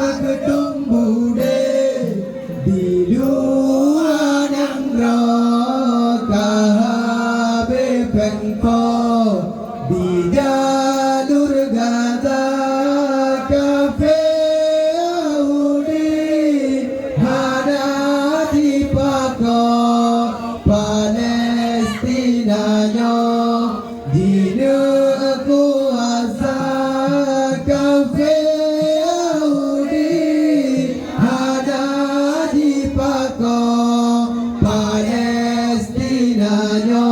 gedung bude di luar kahabe pengko di jalur Gaza kafe Yahudi hada di pako Palestina nyo di kuasa kafe Yahudi hada di pako Palestina nyo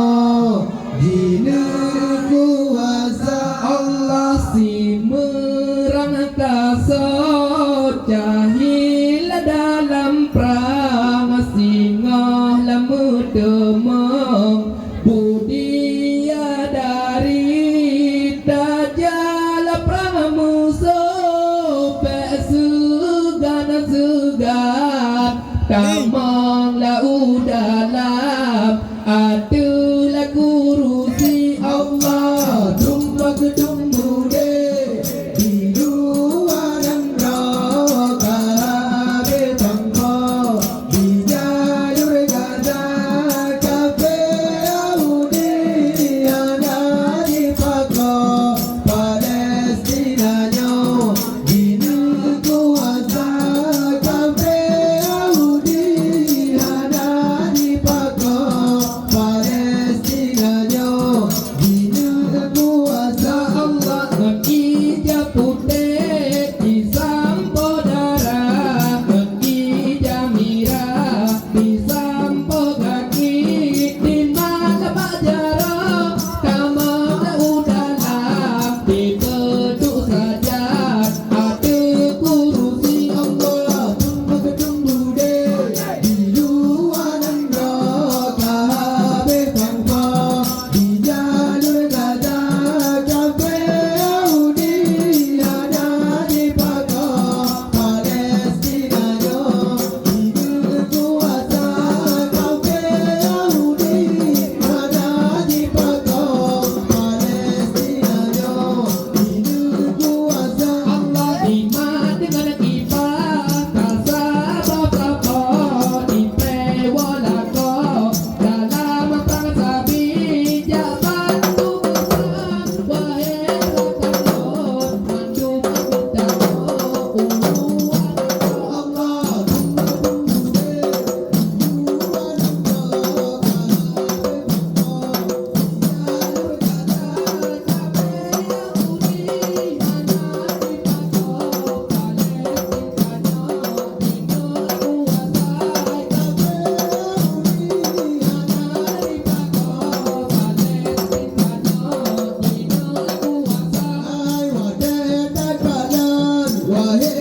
di kuasa Allah si merangkasa jahil dalam perang singoh lama demam budia dari dajjal perang musuh segan tamang lau dalam adalah kurusi Allah tumba gedung bude di luar kahabe pengko di jalur Gaza kafe Yahudi ada di pako Palestina nyo di kuasa kafe Yahudi ada di pako Palestina nyo di kuasa Allah menghijab putih di sampo darah menghijab merah di sampo kaki di mana bajarah kamar dalam di beduk sajad ada kurusi Allah tunggu gedung bude di luar kahabe pengko di jalur Gaza kafe Yahudi ada di pako Palestina nyo di kuasa kafe Yahudi ada di pako Palestina nyo di kuasa Allah iman dengan kifah kasabab-sabab di pewalako dalam perang sabi jabat tubuhan wahai rakyat mandu bertanya Allah wahai